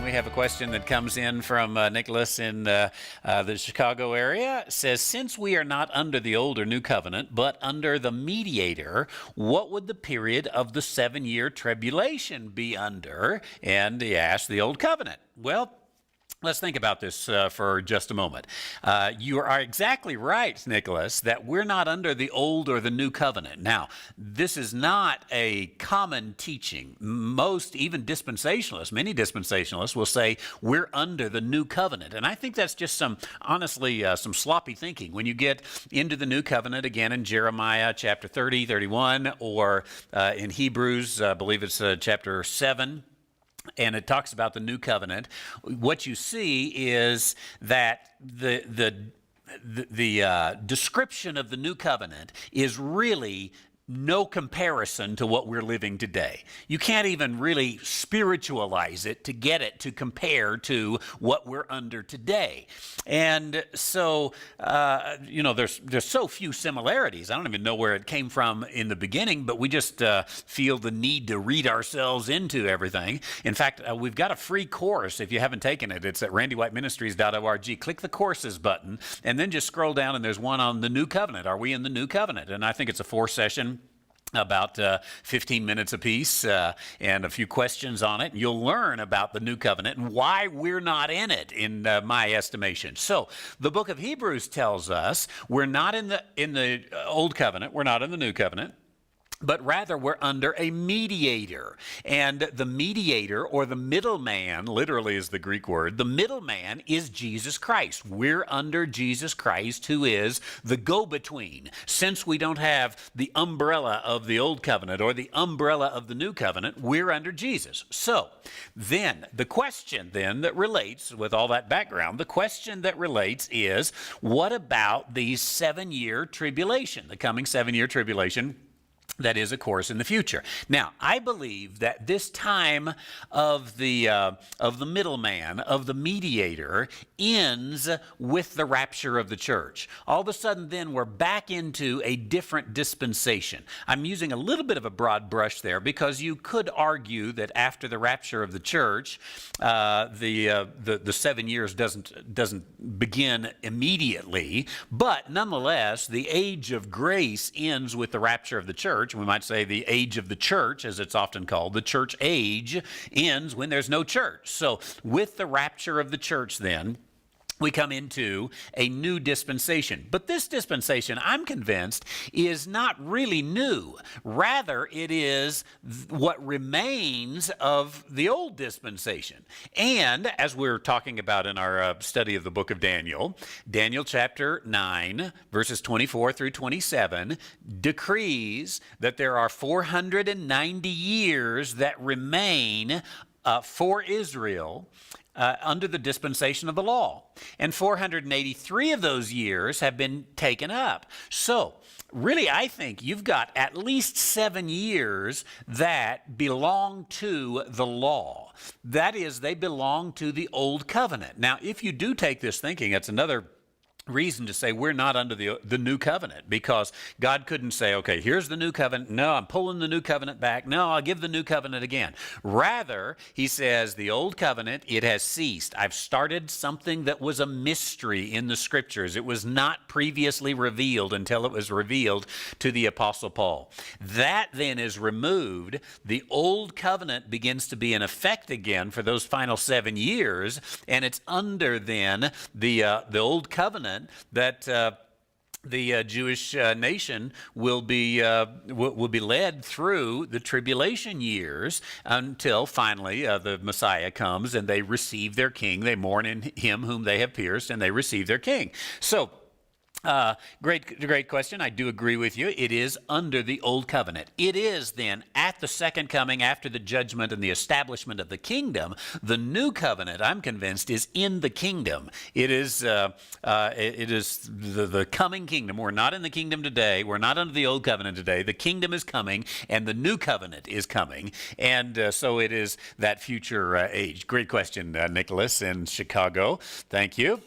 we have a question that comes in from Nicholas in the Chicago area. It says, since we are not under the old or new covenant, but under the mediator, what would the period of the 7-year tribulation be under? And he asked the old covenant. Well, let's think about this for just a moment. You are exactly right, Nicholas, that we're not under the old or the new covenant. Now, this is not a common teaching. Most, even dispensationalists, many dispensationalists will say we're under the new covenant. And I think that's just honestly, some sloppy thinking. When you get into the new covenant, again in Jeremiah chapter 30, 31, or in Hebrews, I believe it's chapter 7, and it talks about the new covenant, what you see is that the description of the new covenant is really no comparison to what we're living today. You can't even really spiritualize it to get it to compare to what we're under today. And so, there's so few similarities. I don't even know where it came from in the beginning, but we just feel the need to read ourselves into everything. In fact, we've got a free course. If you haven't taken it, it's at randywhiteministries.org. Click the courses button, and then just scroll down, and there's one on the new covenant. Are we in the new covenant? And I think it's a 4-session, about 15 minutes apiece, and a few questions on it. You'll learn about the new covenant and why we're not in it, in my estimation. So the book of Hebrews tells us we're not in the old covenant, we're not in the new covenant, but rather we're under a mediator. And the mediator, or the middleman, literally is the Greek word, the middleman is Jesus Christ. We're under Jesus Christ, who is the go-between. Since we don't have the umbrella of the old covenant or the umbrella of the new covenant, we're under Jesus. So then the question then that relates, with all that background, the question that relates is, what about the 7-year tribulation, the coming 7-year tribulation? That is, of course, in the future. Now, I believe that this time of the middleman, of the mediator, ends with the rapture of the church. All of a sudden, then, we're back into a different dispensation. I'm using a little bit of a broad brush there because you could argue that after the rapture of the church, the 7 years doesn't begin immediately, but nonetheless, the age of grace ends with the rapture of the church. We might say the age of the church, as it's often called. The church age ends when there's no church. So with the rapture of the church then, we come into a new dispensation. But this dispensation, I'm convinced, is not really new. Rather, it is what remains of the old dispensation. And as we're talking about in our study of the book of Daniel, Daniel chapter 9, verses 24 through 27, decrees that there are 490 years that remain for Israel under the dispensation of the law. And 483 of those years have been taken up. So, really, I think you've got at least 7 years that belong to the law. That is, they belong to the old covenant. Now, if you do take this thinking, it's another reason to say we're not under the new covenant, because God couldn't say, okay, here's the new covenant. No, I'm pulling the new covenant back. No, I'll give the new covenant again. Rather, he says, the old covenant, it has ceased. I've started something that was a mystery in the scriptures. It was not previously revealed until it was revealed to the Apostle Paul. That then is removed. The old covenant begins to be in effect again for those final 7 years, and it's under then the old covenant that the Jewish nation will be led through the tribulation years until finally the Messiah comes and they receive their king. They mourn in him whom they have pierced, and they receive their king. So, great question. I do agree with you. It is under the old covenant. It is then at the second coming, after the judgment and the establishment of the kingdom. The new covenant, I'm convinced, is in the kingdom. It is the coming kingdom. We're not in the kingdom today. We're not under the old covenant today. The kingdom is coming, and the new covenant is coming. And so it is that future age. Great question, Nicholas in Chicago. Thank you.